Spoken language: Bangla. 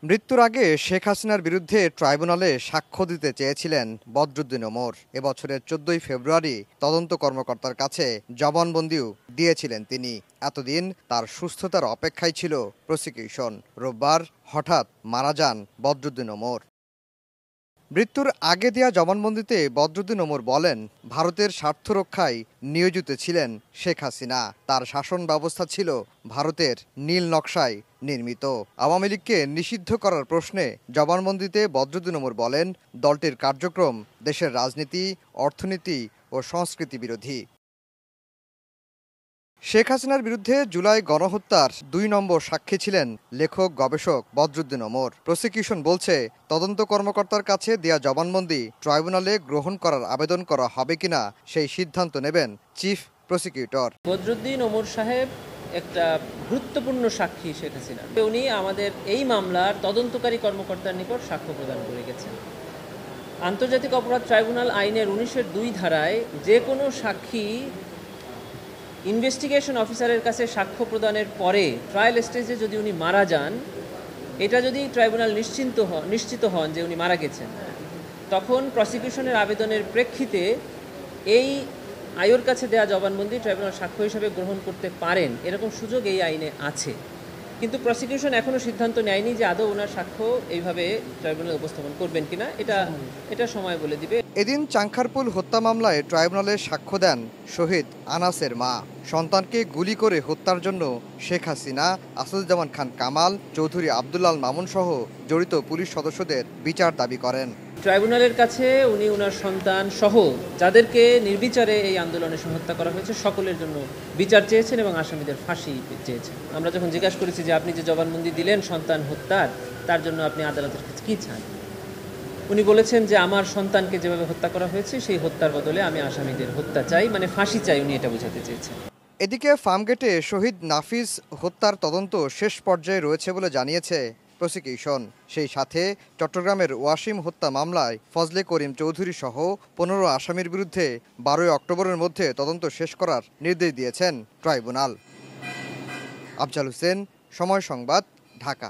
মৃত্যুর আগে শেখ হাসিনার বিরুদ্ধে ট্রাইব্যুনালে সাক্ষ্য দিতে চেয়েছিলেন বদরুদ্দীন ওমর। এবছরের 14ই ফেব্রুয়ারি তদন্ত কর্মকর্তার কাছে জবানবন্দিও দিয়েছিলেন তিনি। এতদিন তার সুস্থতার অপেক্ষায় ছিল প্রসিকিউশন। রোববার হঠাৎ মারা যান বদরুদ্দীন ওমর। মৃত্যুর আগে দেয়া জবানবন্দিতে বদরুদ্দীন ওমর বলেন, ভারতের স্বার্থ রক্ষায় নিয়োজিত ছিলেন শেখ হাসিনা। তার শাসন ব্যবস্থা ছিল ভারতের নীল নকশায় নির্মিত। আওয়ামী লীগকে নিষিদ্ধ করার প্রশ্নে জবানবন্দিতে বদরুদ্দীন ওমর বলেন, দলটির কার্যক্রম দেশের রাজনীতি, অর্থনীতি ও সংস্কৃতি বিরোধী। শেখ হাসিনার বিরুদ্ধে জুলাই গণহত্যার 2 নম্বর সাক্ষী ছিলেন লেখক গবেষক বদরুদ্দীন ওমর। প্রসিকিউশন বলছে, তদন্ত কর্মকর্তার কাছে দেয়া জবানবন্দি ট্রাইব্যুনালে গ্রহণ করার আবেদন করা হবে কিনা সেই সিদ্ধান্ত নেবেন চিফ প্রসিকিউটর। বদরুদ্দীন ওমর সাহেব একটা গুরুত্বপূর্ণ সাক্ষী শেখ হাসিনা। উনি আমাদের এই মামলার তদন্তকারী কর্মকর্তার নিকট সাক্ষ্য প্রদান করে গেছেন। আন্তর্জাতিক অপরাধ ট্রাইব্যুনাল আইনের 19-এর 2 ধারায় যে কোনো সাক্ষী ইনভেস্টিগেশন অফিসারের কাছে সাক্ষ্য প্রদানের পরে ট্রায়াল স্টেজে যদি উনি মারা যান, এটা যদি ট্রাইব্যুনাল নিশ্চিত হন যে উনি মারা গেছেন, তখন প্রসিকিউশনের আবেদনের প্রেক্ষিতে এই আয়োর কাছে দেয়া জবানবন্দি ট্রাইব্যুনাল সাক্ষ্য হিসেবে গ্রহণ করতে পারেন, এরকম সুযোগ এই আইনে আছে। কিন্তু প্রসিকিউশন এখনও সিদ্ধান্ত নেয়নি যে আদৌ ওনার সাক্ষ্য এইভাবে ট্রাইব্যুনালে উপস্থাপন করবেন কিনা। এটা সময় বলে দিবে। এদিন চাংখারপুল হত্যা মামলায় ট্রাইব্যুনালে সাক্ষ্য দেন শহীদ আনাসের মা। সন্তানকে গুলি করে হত্যার জন্য শেখ হাসিনা, আসাদুজ্জামান খান কামাল, চৌধুরী আবদুল্লাল মামুন সহ জড়িত পুলিশ সদস্যদের বিচার দাবি করেন। ট্রাইব্যুনালের কাছে উনি ওনার সন্তান সহ যাদেরকে নির্বিচারে এই আন্দোলনে হত্যা করা হয়েছে সকলের জন্য বিচার চেয়েছেন এবং আসামিদের ফাঁসি চেয়েছেন। আমরা যখন জিজ্ঞাসা করেছি যে আপনি যে জবানবন্দি দিলেন সন্তান হত্যার, তার জন্য আপনি আদালতের কাছে কী চান, উনি বলেছেন যে আমার সন্তানকে যেভাবে হত্যা করা হয়েছে সেই হত্যার বদলে আমি আসামিদের হত্যা চাই, মানে ফাঁসি চাই, উনি এটা বোঝাতে চেয়েছেন। এদিকে ফার্মগেটে শহীদ নাফিজ হত্যার তদন্ত শেষ পর্যায়ে রয়েছে বলে জানিয়েছে প্রসিকিউশন। সেই সাথে চট্টগ্রামের ওয়াসিম হত্যা মামলায় ফজলে করিম চৌধুরী সহ 15 আসামির বিরুদ্ধে 12 অক্টোবরের মধ্যে তদন্ত শেষ করার নির্দেশ দিয়েছেন ট্রাইব্যুনাল। আফজাল হোসেন, সময় সংবাদ, ঢাকা।